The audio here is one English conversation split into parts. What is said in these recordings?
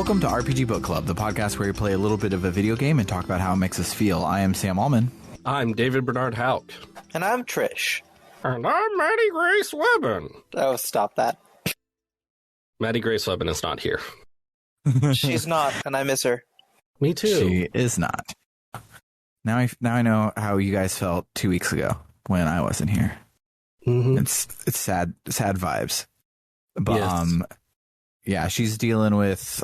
Welcome to RPG Book Club, the podcast where we play a little bit of a video game and talk about how it makes us feel. I am Sam Allman. I'm David Bernard Houck. And I'm Trish. And I'm Maddie Grace Webben. Oh, stop that. Maddie Grace Webben is not here. She's not, and I miss her. Me too. She is not. Now I know how you guys felt 2 weeks ago when I wasn't here. Mm-hmm. It's sad vibes. But Yes. yeah, she's dealing with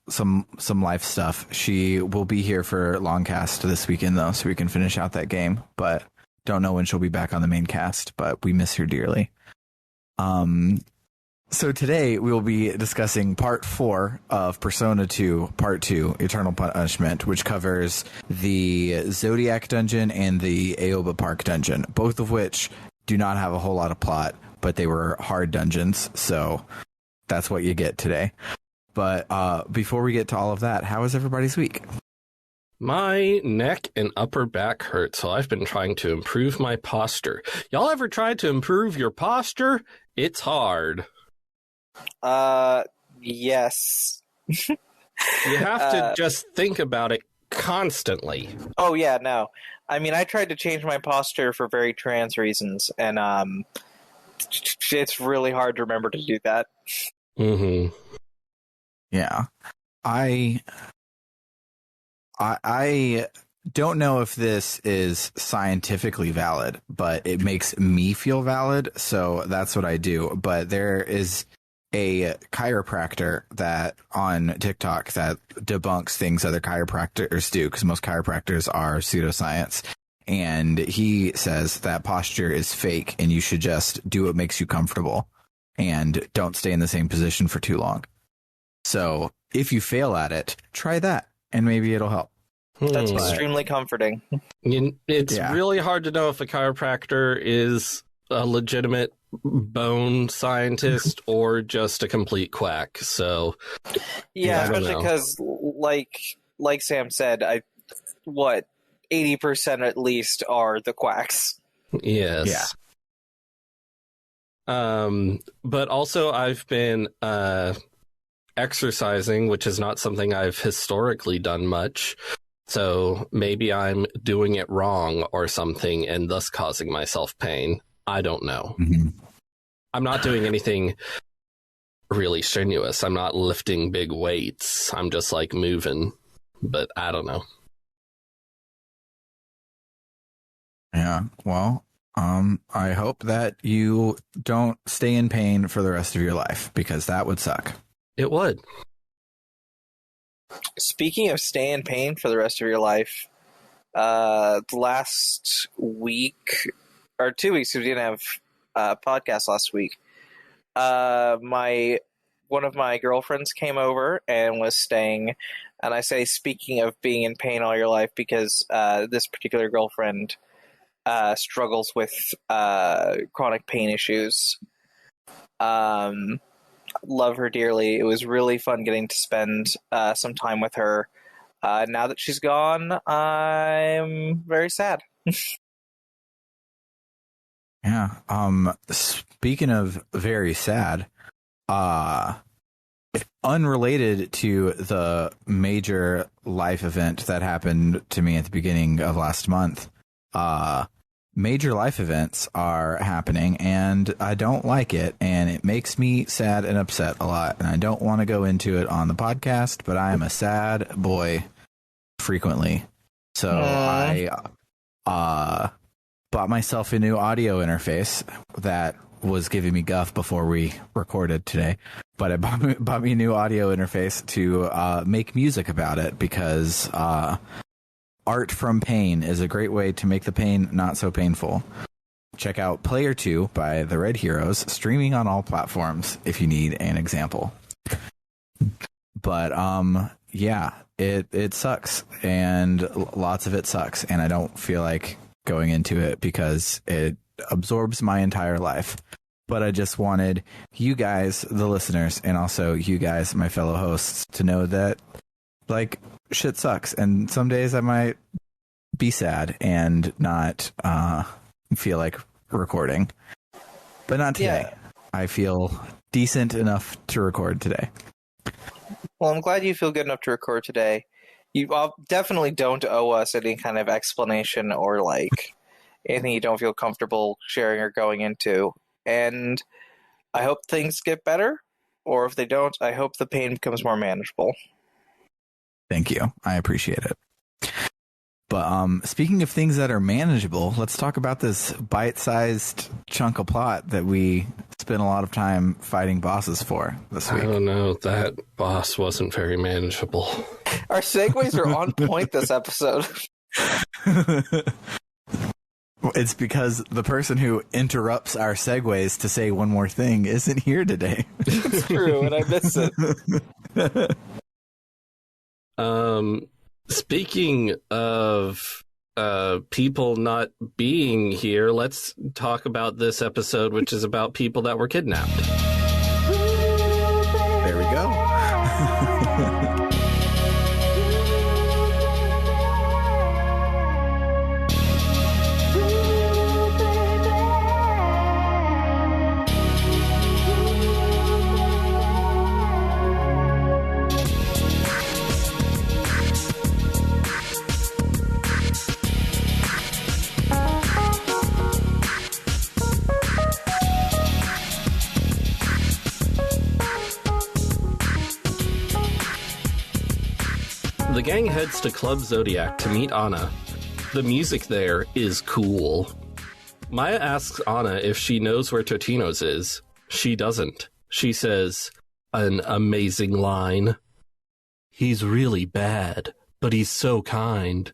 some life stuff. She will be here for Longcast this weekend though, so we can finish out that game. But don't know when she'll be back on the main cast, but we miss her dearly. So today we will be discussing part 4 of Persona 2, part 2, Eternal Punishment, which covers the Zodiac dungeon and the Aoba Park dungeon, both of which do not have a whole lot of plot, but they were hard dungeons, so that's what you get today. But before we get to all of that, how was everybody's week? My neck and upper back hurt, so I've been trying to improve my posture. Y'all ever tried to improve your posture? It's hard. Yes. You have to just think about it constantly. Oh, yeah, no. I mean, I tried to change my posture for very trans reasons, and it's really hard to remember to do that. Mm-hmm. Yeah. I don't know if this is scientifically valid, but it makes me feel valid, so that's what I do. But there is a chiropractor that on TikTok that debunks things other chiropractors do, because most chiropractors are pseudoscience. And he says that posture is fake and you should just do what makes you comfortable and don't stay in the same position for too long. So if you fail at it, try that and maybe it'll help. That's extremely comforting. It's really hard to know if a chiropractor is a legitimate bone scientist or just a complete quack. So Yeah, especially because, like Sam said, 80% at least are the quacks. Yes. Yeah. But also I've been exercising, which is not something I've historically done much. So maybe I'm doing it wrong or something and thus causing myself pain. I don't know. Mm-hmm. I'm not doing anything really strenuous. I'm not lifting big weights. I'm just like moving, but I don't know. Yeah. Well, I hope that you don't stay in pain for the rest of your life, because that would suck. It would. Speaking of staying in pain for the rest of your life, last week, or 2 weeks, we didn't have a podcast last week, one of my girlfriends came over and was staying, and I say speaking of being in pain all your life because this particular girlfriend struggles with chronic pain issues. Love her dearly. It was really fun getting to spend some time with her. Now that she's gone, I'm very sad. Yeah. Speaking of very sad, unrelated to the major life event that happened to me at the beginning of last month, major life events are happening and I don't like it, and it makes me sad and upset a lot, and I don't want to go into it on the podcast, but I am a sad boy frequently. So I bought myself a new audio interface that was giving me guff before we recorded today, but I bought me a new audio interface to make music about it, because art from pain is a great way to make the pain not so painful. Check out Player 2 by the Red Heroes, streaming on all platforms if you need an example. But yeah, it sucks, and lots of it sucks, and I don't feel like going into it because it absorbs my entire life. But I just wanted you guys, the listeners, and also you guys, my fellow hosts, to know that, like, shit sucks, and some days I might be sad and not feel like recording, but not today. I feel decent enough to record today. Well, I'm glad you feel good enough to record today. You definitely don't owe us any kind of explanation or like anything you don't feel comfortable sharing or going into. And I hope things get better, or if they don't, I hope the pain becomes more manageable. Thank you. I appreciate it. But speaking of things that are manageable, let's talk about this bite-sized chunk of plot that we spent a lot of time fighting bosses for this week. I don't know. That boss wasn't very manageable. Our segues are on point this episode. It's because the person who interrupts our segues to say one more thing isn't here today. It's true, and I miss it. Speaking of people not being here, let's talk about this episode, which is about people that were kidnapped. There we go. The gang heads to Club Zodiac to meet Anna. The music there is cool. Maya asks Anna if she knows where Totino's is. She doesn't. She says, an amazing line. He's really bad, but he's so kind.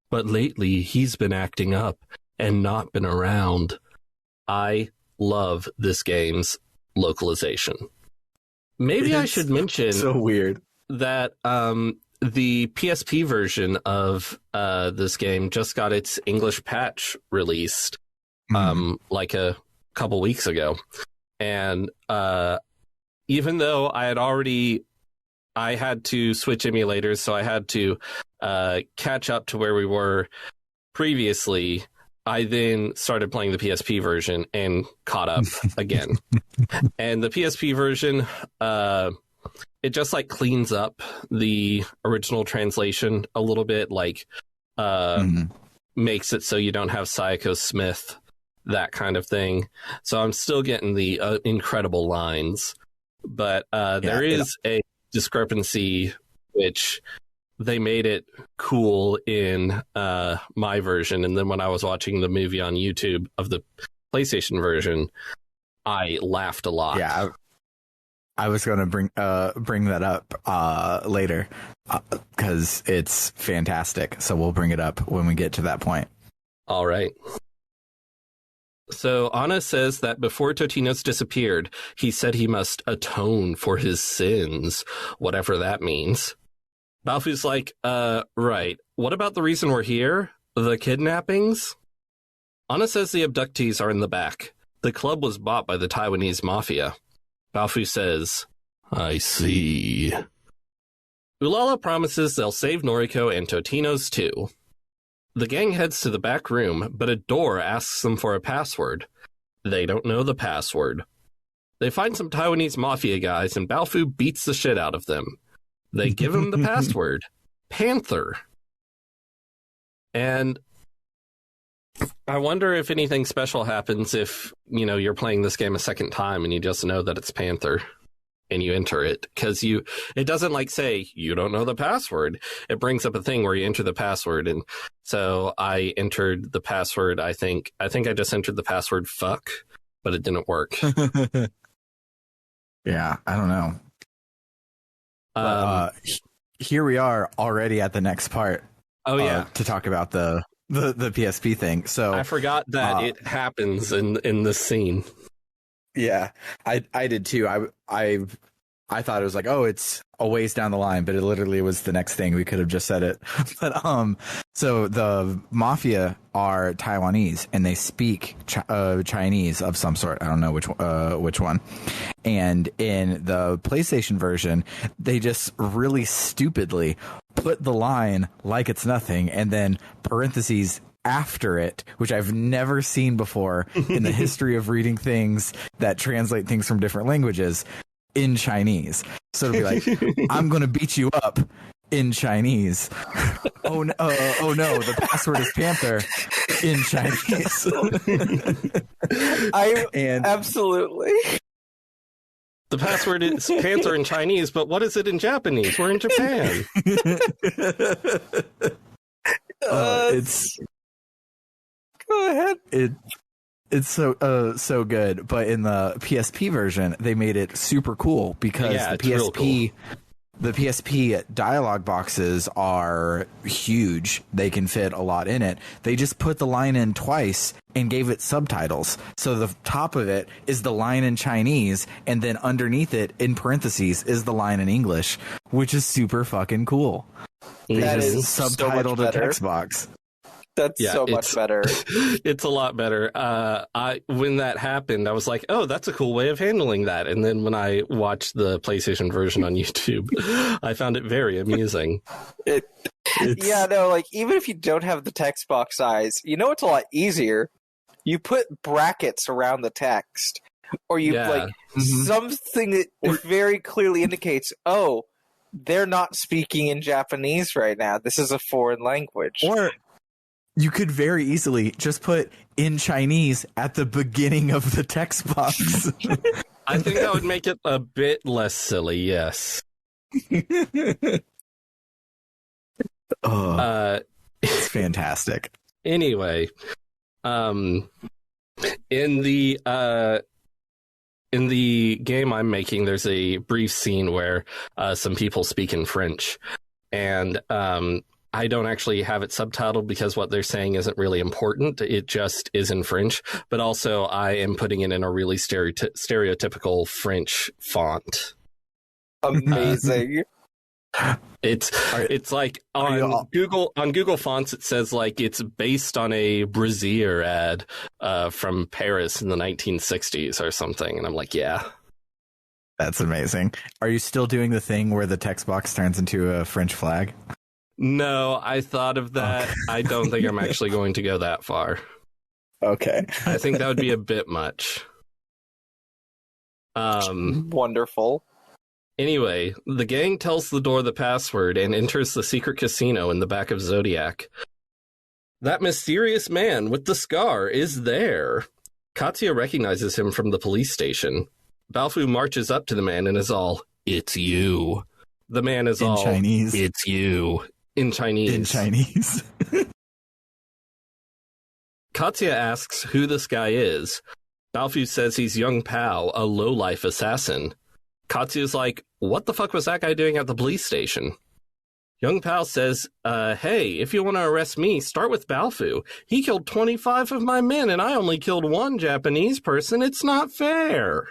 But lately he's been acting up and not been around. I love this game's localization. Maybe I should mention so weird that the PSP version of this game just got its English patch released like a couple weeks ago. And even though I had to switch emulators, so I had to catch up to where we were previously, I then started playing the PSP version and caught up again. And the PSP version, it just like cleans up the original translation a little bit, like makes it so you don't have Psycho Smith, that kind of thing. So I'm still getting the incredible lines, but there is a discrepancy, which they made it cool in my version. And then when I was watching the movie on YouTube of the PlayStation version, I laughed a lot. Yeah, I was going to bring that up later because it's fantastic. So we'll bring it up when we get to that point. All right. So Anna says that before Totino's disappeared, he said he must atone for his sins, whatever that means. Balfu's like, right. What about the reason we're here? The kidnappings? Anna says the abductees are in the back. The club was bought by the Taiwanese mafia. Balfu says, I see. Ulala promises they'll save Noriko and Totino's too. The gang heads to the back room, but a door asks them for a password. They don't know the password. They find some Taiwanese mafia guys, and Balfu beats the shit out of them. They give him the password, Panther. And I wonder if anything special happens if, you're playing this game a second time and you just know that it's Panther and you enter it, because it doesn't say you don't know the password. It brings up a thing where you enter the password. And so I entered the password. I think I just entered the password fuck, but it didn't work. Yeah, I don't know. Here we are already at the next part. Oh yeah, to talk about the PSP thing. So I forgot that it happens in this scene. Yeah, I did too. I thought it was like, oh, it's a ways down the line, but it literally was the next thing. We could have just said it. But so the mafia are Taiwanese and they speak Chinese of some sort. I don't know which one. And in the PlayStation version, they just really stupidly put the line like it's nothing and then parentheses after it, which I've never seen before in the history of reading things that translate things from different languages. in Chinese. So it'll be like, I'm going to beat you up in Chinese. Oh no, the password is Panther in Chinese. Absolutely. The password is Panther in Chinese, but what is it in Japanese? We're in Japan. It's go ahead. It's so good, but in the PSP version, they made it super cool because the PSP dialogue boxes are huge. They can fit a lot in it. They just put the line in twice and gave it subtitles. So the top of it is the line in Chinese, and then underneath it, in parentheses, is the line in English, which is super fucking cool. They That just is subtitled so a text box. That's so much better. It's a lot better. When that happened, I was like, oh, that's a cool way of handling that. And then when I watched the PlayStation version on YouTube, I found it very amusing. Like, even if you don't have the text box size, it's a lot easier. You put brackets around the text, or you something that very clearly indicates, oh, they're not speaking in Japanese right now. This is a foreign language. Or you could very easily just put in Chinese at the beginning of the text box. I think that would make it a bit less silly, yes. It's fantastic. Anyway, in the game I'm making, there's a brief scene where some people speak in French, and I don't actually have it subtitled because what they're saying isn't really important. It just is in French, but also I am putting it in a really stereotypical French font. Amazing. It's like on Google Fonts, it says like it's based on a Brazier ad from Paris in the 1960s or something, and I'm like, yeah. That's amazing. Are you still doing the thing where the text box turns into a French flag? No, I thought of that. Okay. I don't think I'm actually going to go that far. Okay. I think that would be a bit much. Wonderful. Anyway, the gang tells the door the password and enters the secret casino in the back of Zodiac. That mysterious man with the scar is there. Katsuya recognizes him from the police station. Balfu marches up to the man and is all, "It's you." The man is all, Chinese. "It's you." In Chinese. In Chinese. Katsuya asks who this guy is. Balfu says he's Young Pao, a lowlife assassin. Katsuya's like, what the fuck was that guy doing at the police station? Young Pao says, hey, if you want to arrest me, start with Balfu. He killed 25 of my men and I only killed one Japanese person. It's not fair.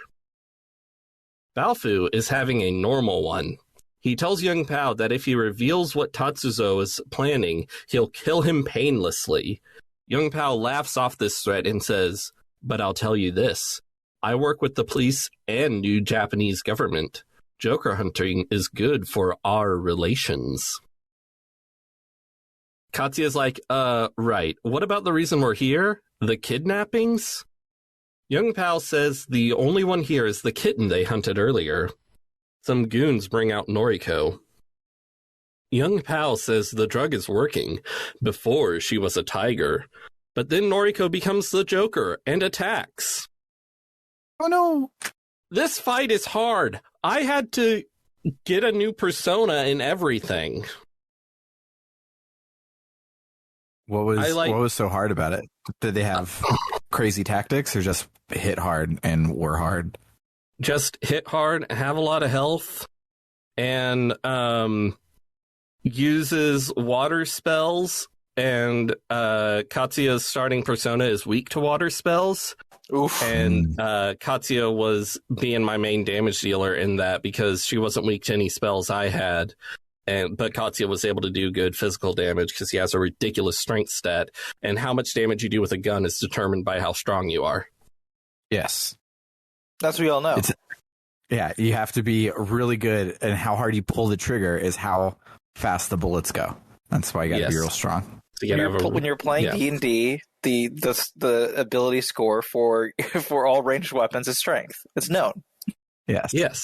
Balfu is having a normal one. He tells Young Pao that if he reveals what Tatsuzo is planning, he'll kill him painlessly. Young Pao laughs off this threat and says, but I'll tell you this. I work with the police and new Japanese government. Joker hunting is good for our relations. Katsuya's like, right. What about the reason we're here? The kidnappings? Young Pao says the only one here is the kitten they hunted earlier. Some goons bring out Noriko. Young Pao says the drug is working. Before, she was a tiger. But then Noriko becomes the Joker and attacks. Oh no! This fight is hard. I had to get a new persona and everything. What was so hard about it? Did they have crazy tactics or just hit hard and were hard? Just hit hard, have a lot of health, and uses water spells, and Katsuya's starting persona is weak to water spells. Oof. And Katsuya was being my main damage dealer in that because she wasn't weak to any spells I had. But Katsuya was able to do good physical damage because he has a ridiculous strength stat, and how much damage you do with a gun is determined by how strong you are. Yes. That's what we all know. Yeah, you have to be really good, and how hard you pull the trigger is how fast the bullets go. That's why you got to be real strong. So when you're playing D&D, the ability score for all ranged weapons is strength. It's known. Yes. Yes.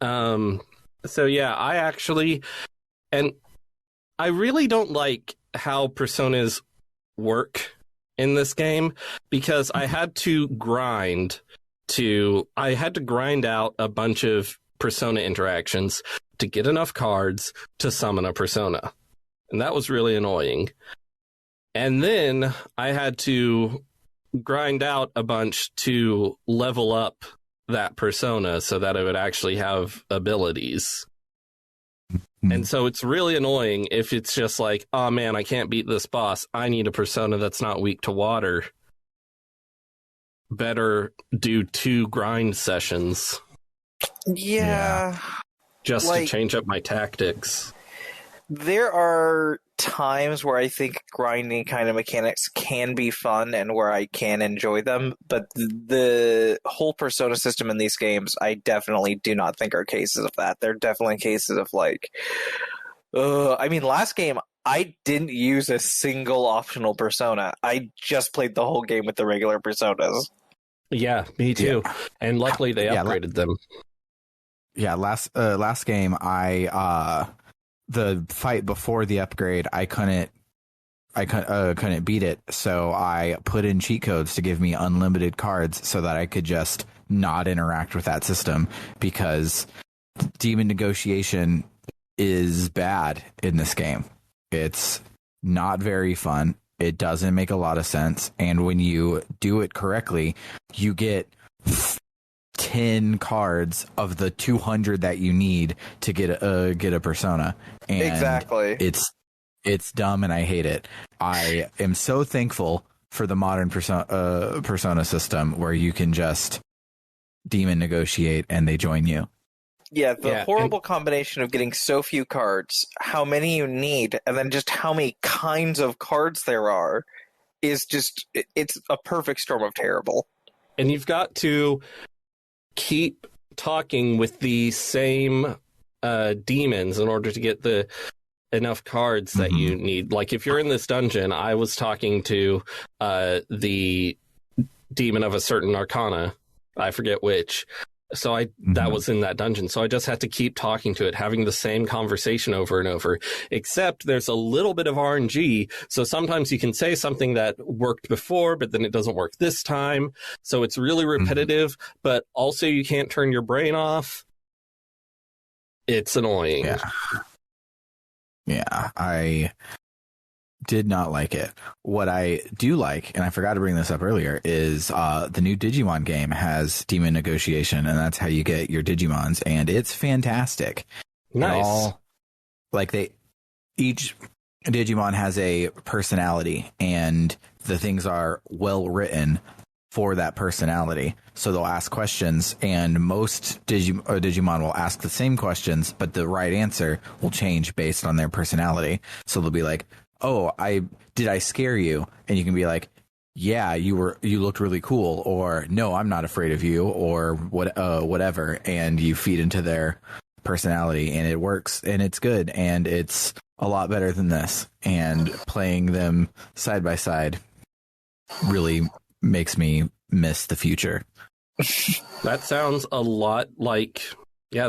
So yeah, and I really don't like how personas work in this game, because I had to grind out a bunch of persona interactions to get enough cards to summon a persona. And that was really annoying. And then I had to grind out a bunch to level up that persona so that it would actually have abilities. And so it's really annoying if it's just like, oh man, I can't beat this boss. I need a persona that's not weak to water. Better do 2 grind sessions. Yeah. Just to change up my tactics. There are times where I think grinding kind of mechanics can be fun and where I can enjoy them, but the whole persona system in these games, I definitely do not think are cases of that. They're definitely cases of like, I mean, last game, I didn't use a single optional persona. I just played the whole game with the regular personas. Yeah, me too. Yeah. And luckily they upgraded them. Yeah, last game, the fight before the upgrade, I couldn't beat it, so I put in cheat codes to give me unlimited cards so that I could just not interact with that system, because demon negotiation is bad in this game. It's not very fun. It doesn't make a lot of sense, and when you do it correctly, you get 10 cards of the 200 that you need to get a persona. And exactly. It's dumb and I hate it. I am so thankful for the modern persona system where you can just demon negotiate and they join you. Yeah, the horrible combination of getting so few cards, how many you need, and then just how many kinds of cards there are is just, it's a perfect storm of terrible. And you've got to keep talking with the same demons in order to get the enough cards that you need. Like if you're in this dungeon, I was talking to the demon of a certain arcana, I forget which. So that was in that dungeon. So I just had to keep talking to it, having the same conversation over and over, except there's a little bit of RNG. So sometimes you can say something that worked before, but then it doesn't work this time. So it's really repetitive, but also you can't turn your brain off. It's annoying. Yeah, I did not like it. What I do like, and I forgot to bring this up earlier, is the new Digimon game has demon negotiation, and that's how you get your Digimons, and it's fantastic. Nice. Each Digimon has a personality, and the things are well written for that personality. So they'll ask questions, and most Digimon will ask the same questions, but the right answer will change based on their personality. So they'll be like, oh, did I scare you? And you can be like, yeah, you looked really cool, or no, I'm not afraid of you, or whatever. And you feed into their personality, and it works, and it's good, and it's a lot better than this. And playing them side by side really makes me miss the future. That sounds a lot like Shin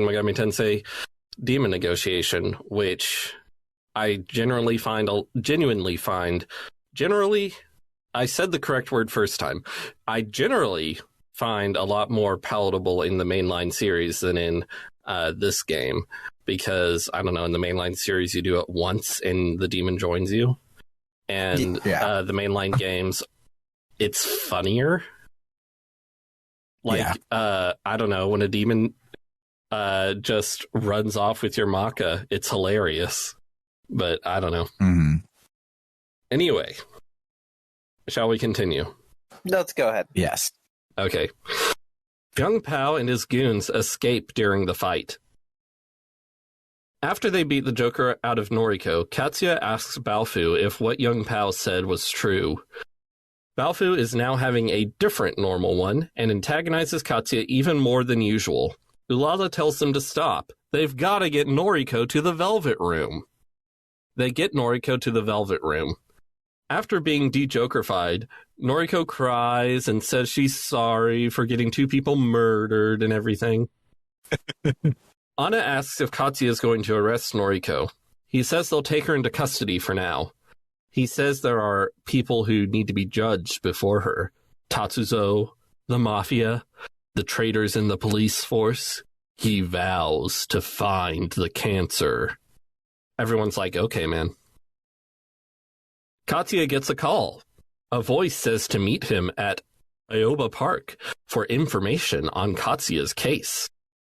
Megami Tensei Demon Negotiation, which I genuinely find, I said the correct word first time. I generally find a lot more palatable in the mainline series than in this game, because, I don't know, in the mainline series you do it once and the demon joins you. And the mainline games, it's funnier. I don't know, when a demon just runs off with your Maka, it's hilarious. But I don't know. Anyway, shall we continue? Let's go ahead. Yes. Okay. Young Pao and his goons escape during the fight. After they beat the Joker out of Noriko, Katsuya asks Balfu if what Young Pao said was true. Balfu is now having a different normal one and antagonizes Katsuya even more than usual. Ulala tells them to stop. They've got to get Noriko to the Velvet Room. They get Noriko to the Velvet Room. After being de-Jokerfied, Noriko cries and says she's sorry for getting 2 people murdered and everything. Anna asks if Katsuya is going to arrest Noriko. He says they'll take her into custody for now. He says there are people who need to be judged before her. Tatsuzo, the mafia, the traitors in the police force. He vows to find the cancer. Everyone's like, okay, man. Katsuya gets a call. A voice says to meet him at Aoba Park for information on Katsuya's case.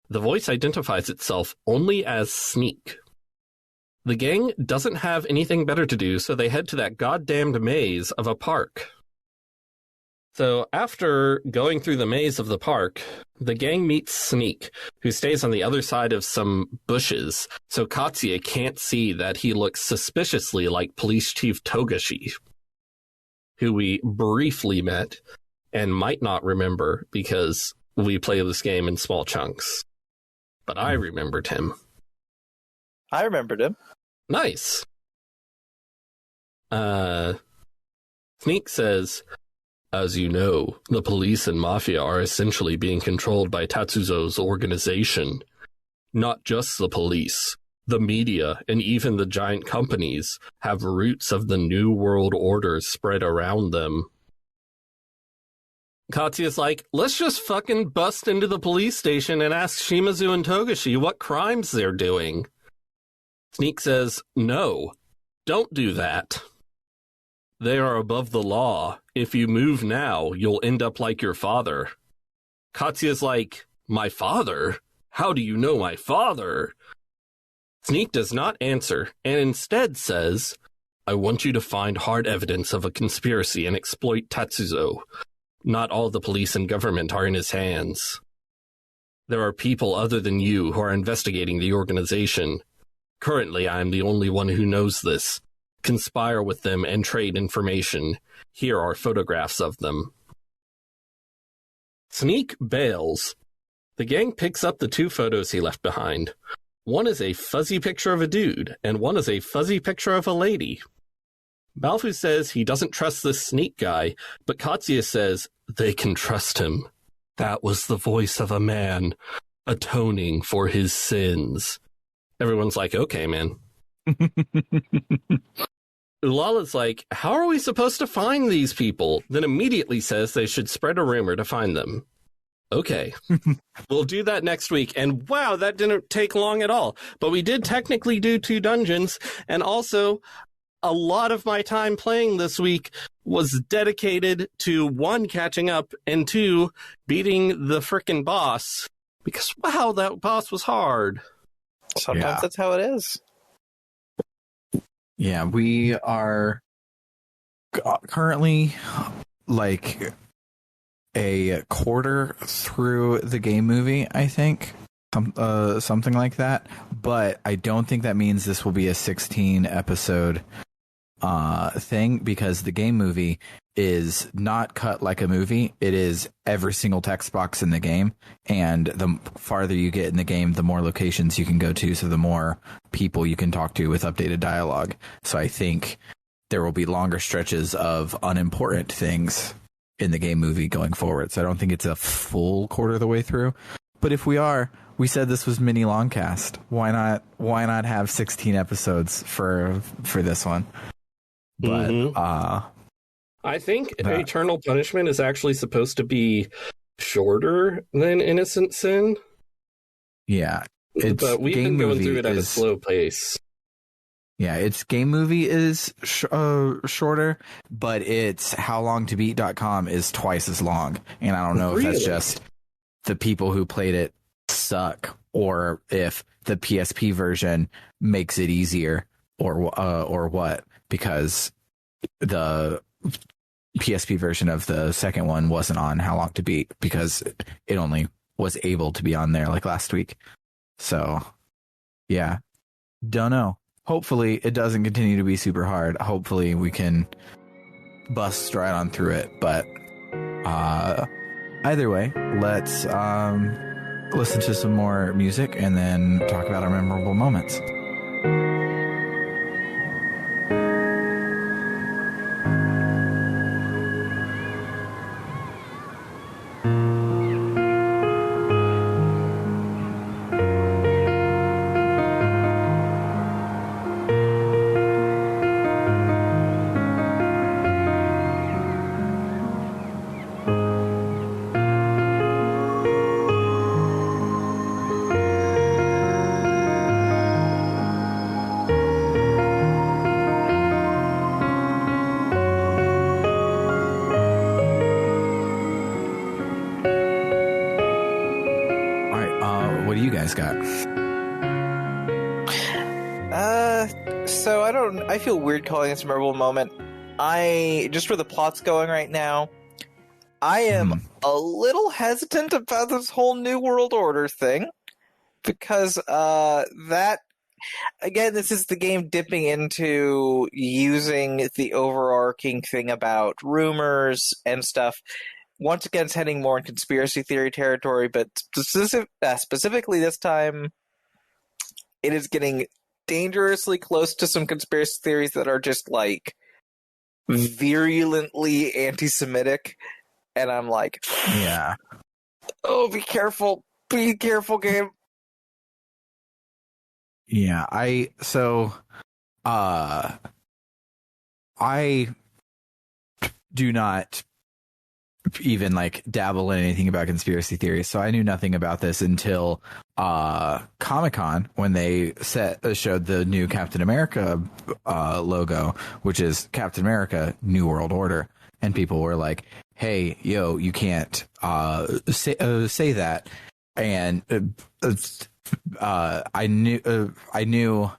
The voice identifies itself only as Sneak. The gang doesn't have anything better to do, so they head to that goddamned maze of a park. So after going through the maze of the park, the gang meets Sneak, who stays on the other side of some bushes, so Katsuya can't see that he looks suspiciously like Police Chief Togashi, who we briefly met and might not remember because we play this game in small chunks. But I remembered him. I remembered him. Nice. Sneak says, as you know, the police and mafia are essentially being controlled by Tatsuzo's organization. Not just the police. The media and even the giant companies have roots of the New World Order spread around them. Katsuya's like, let's just fucking bust into the police station and ask Shimazu and Togashi what crimes they're doing. Sneak says, no, don't do that. They are above the law. If you move now, you'll end up like your father. Katsuya's like, my father? How do you know my father? Sneak does not answer, and instead says, I want you to find hard evidence of a conspiracy and exploit Tatsuzo. Not all the police and government are in his hands. There are people other than you who are investigating the organization. Currently, I am the only one who knows this. Conspire with them and trade information. Here are photographs of them. Sneak bails. The gang picks up the 2 photos he left behind. One is a fuzzy picture of a dude, and one is a fuzzy picture of a lady. Balfu says he doesn't trust this Sneak guy, but Katsuya says they can trust him. That was the voice of a man, atoning for his sins. Everyone's like, okay, man. Ulala's like, how are we supposed to find these people? Then immediately says they should spread a rumor to find them. Okay, we'll do that next week. And wow, that didn't take long at all. But we did technically do 2 dungeons. And also, a lot of my time playing this week was dedicated to 1, catching up, and 2, beating the frickin' boss. Because wow, that boss was hard. Sometimes that's how it is. Yeah, we are currently like a quarter through the game movie, I think. Something like that. But I don't think that means this will be a 16 episode thing, because the game movie is not cut like a movie. It is every single text box in the game, and the farther you get in the game, the more locations you can go to, so the more people you can talk to with updated dialogue. So I think there will be longer stretches of unimportant things in the game movie going forward. So I don't think it's a full quarter of the way through. But if we are, we said this was mini longcast. Why not have 16 episodes for this one? But I think Eternal Punishment is actually supposed to be shorter than Innocent Sin. Yeah, but we've been going through it at a slow pace. Yeah, its game movie is shorter, but its howlongtobeat.com is twice as long. And I don't know if that's just the people who played it suck, or if the PSP version makes it easier, or what, because the PSP version of the second one wasn't on How Long to Beat, because it only was able to be on there like last week. So, yeah, don't know. Hopefully it doesn't continue to be super hard. Hopefully we can bust right on through it. But either way, let's listen to some more music and then talk about our memorable moments. So I feel weird calling this a memorable moment. Just where the plot's going right now, I am a little hesitant about this whole New World Order thing, because that, again, this is the game dipping into using the overarching thing about rumors and stuff. Once again, it's heading more in conspiracy theory territory, but specifically this time, it is getting dangerously close to some conspiracy theories that are just, like, virulently anti-Semitic. And I'm like, Yeah. Oh, be careful. Be careful, game. Yeah, I do not even like dabble in anything about conspiracy theories, so I knew nothing about this until Comic-Con, when they showed the new Captain America logo, which is Captain America New World Order, and people were like, hey, yo, you can't say that. And I knew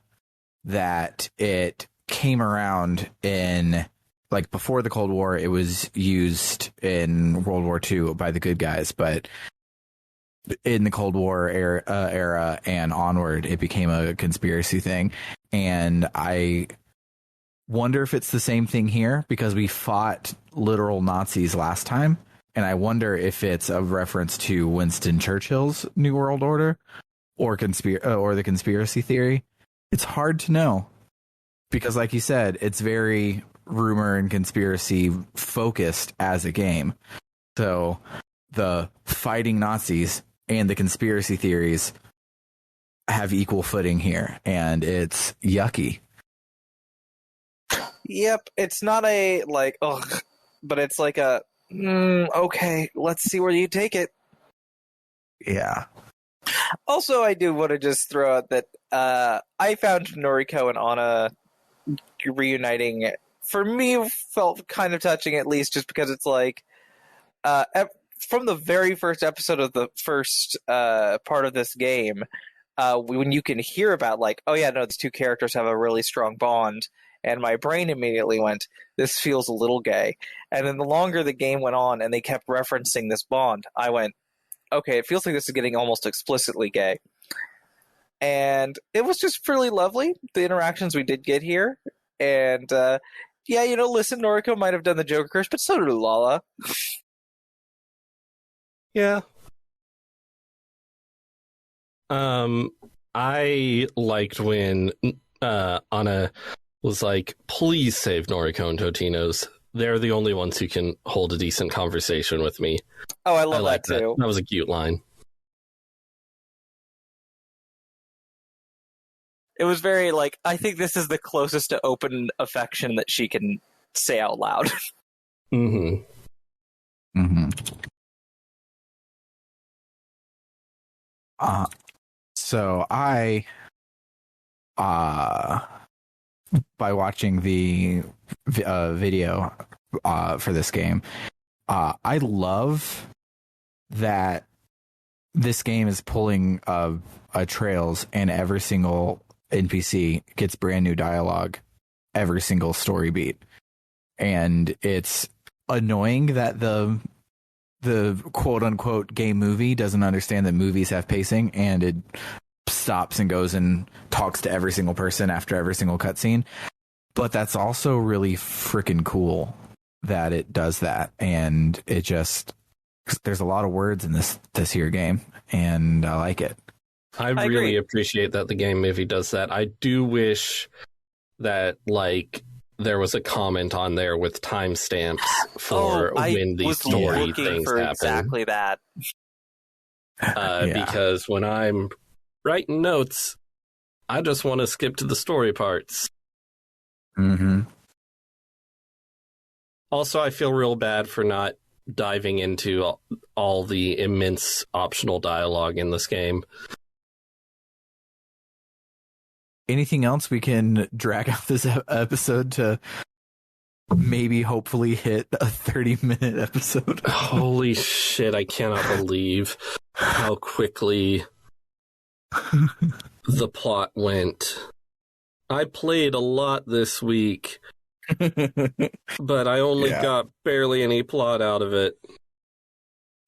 that it came around in, like, before the Cold War. It was used in World War II by the good guys, but in the Cold War era and onward, it became a conspiracy thing. And I wonder if it's the same thing here, because we fought literal Nazis last time. And I wonder if it's a reference to Winston Churchill's New World Order or the conspiracy theory. It's hard to know, because, like you said, it's very rumor and conspiracy focused as a game. So the fighting Nazis and the conspiracy theories have equal footing here, and it's yucky. Yep, it's not a, like, ugh, but it's like a, okay, let's see where you take it. Yeah. Also, I do want to just throw out that I found Noriko and Anna reuniting, for me, felt kind of touching, at least, just because it's like, from the very first episode of the first part of this game, when you can hear about, like, oh yeah, no, these two characters have a really strong bond, and my brain immediately went, this feels a little gay. And then the longer the game went on and they kept referencing this bond, I went, okay, it feels like this is getting almost explicitly gay. And it was just really lovely, the interactions we did get here. And, yeah, listen, Noriko might have done the Joker curse, but so did Lala. Yeah. I liked when Anna was like, please save Noriko and Totino's. They're the only ones who can hold a decent conversation with me. Oh, I love that too. That was a cute line. It was very, like, I think this is the closest to open affection that she can say out loud. Mm-hmm. Mm-hmm. So I, by watching the video for this game, I love that this game is pulling trails, and every single NPC gets brand new dialogue every single story beat. And it's annoying that the quote unquote gay movie doesn't understand that movies have pacing, and it stops and goes and talks to every single person after every single cutscene. But that's also really freaking cool that it does that. And it just, there's a lot of words in this here game, and I like it. I really appreciate that the game movie does that. I do wish that, like, there was a comment on there with timestamps for when these story things happen. Exactly that. Because when I'm writing notes, I just want to skip to the story parts. Mm-hmm. Also, I feel real bad for not diving into all the immense optional dialogue in this game. Anything else we can drag out this episode to maybe hopefully hit a 30-minute episode? Holy shit, I cannot believe how quickly the plot went. I played a lot this week, but I only got barely any plot out of it.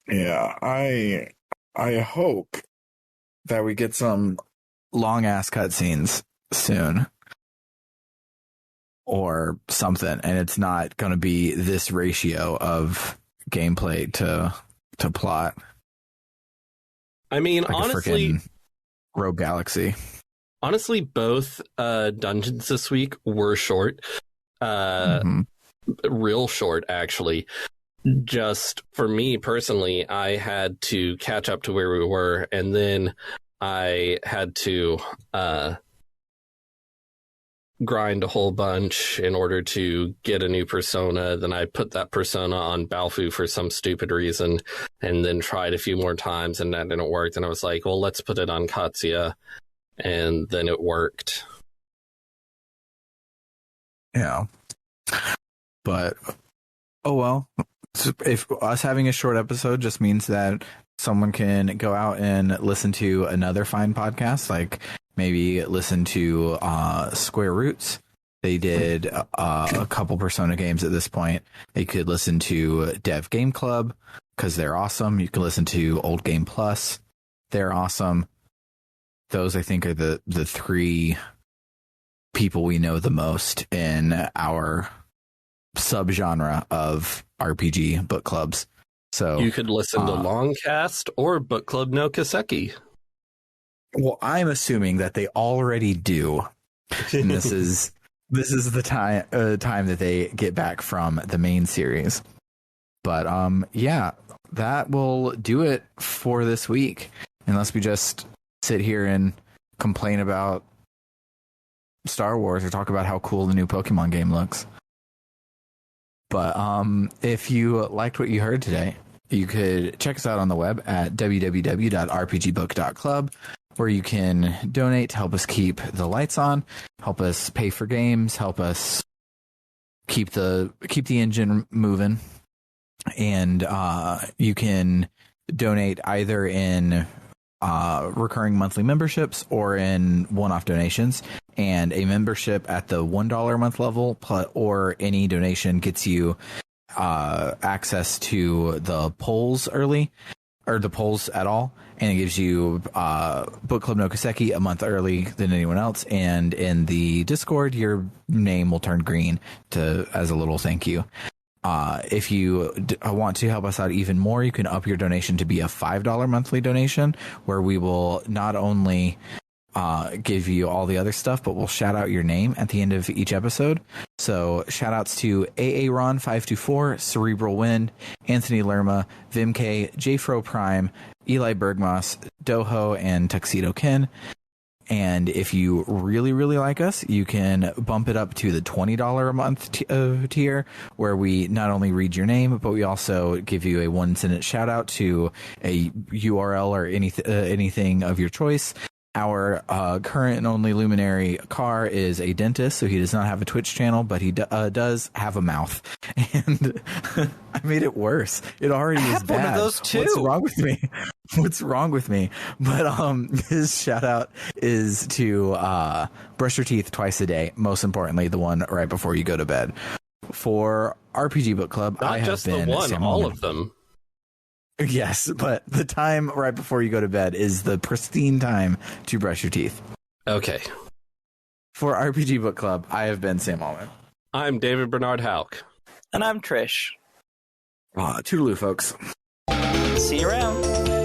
Yeah, I hope that we get some long ass cutscenes soon or something, and it's not going to be this ratio of gameplay to plot. I mean, like honestly, Rogue Galaxy. Honestly, both dungeons this week were short. Real short, actually. Just for me personally, I had to catch up to where we were, and then I had to grind a whole bunch in order to get a new persona. Then I put that persona on Balfu for some stupid reason, and then tried a few more times, and that didn't work. And I was like, well, let's put it on Katsuya, and then it worked. Yeah. But, oh well. If us having a short episode just means that someone can go out and listen to another fine podcast, like maybe listen to Square Roots. They did a couple Persona games at this point. They could listen to Dev Game Club because they're awesome. You can listen to Old Game Plus. They're awesome. Those, I think, are the three people we know the most in our subgenre of RPG book clubs. So you could listen to Longcast or Book Club no Kaseki. Well, I'm assuming that they already do. And this is the time that they get back from the main series. But yeah, that will do it for this week. Unless we just sit here and complain about Star Wars or talk about how cool the new Pokemon game looks. But if you liked what you heard today, you could check us out on the web at www.rpgbook.club, where you can donate to help us keep the lights on, help us pay for games, help us keep the engine moving. And you can donate either in recurring monthly memberships or in one-off donations. And a membership at the $1 a month level or any donation gets you access to the polls early, or the polls at all, and it gives you Book Club no Kaseki a month early than anyone else. And in the Discord, your name will turn green as a little thank you. If you want to help us out even more, you can up your donation to be a $5 monthly donation, where we will not only give you all the other stuff, but we'll shout out your name at the end of each episode. So shout outs to Aaron524, Cerebral Wind, Anthony Lerma, Vimk, Jfro Prime, Eli Bergmas, Doho, and Tuxedo Ken. And if you really, really like us, you can bump it up to the $20 a month tier, where we not only read your name, but we also give you a 1-sentence shout out to a URL or anything of your choice. Our current and only luminary, Carr, is a dentist, so he does not have a Twitch channel, but he does have a mouth. And I made it worse. It already is bad. One of those too. What's wrong with me? But his shout out is to brush your teeth twice a day. Most importantly, the one right before you go to bed. For RPG Book Club, Not I have just been the one, Sam all Holman. of them. Yes, but the time right before you go to bed is the pristine time to brush your teeth. Okay. For RPG Book Club, I have been Sam Allman. I'm David Bernard Houck. And I'm Trish. Toodaloo, folks. See you around.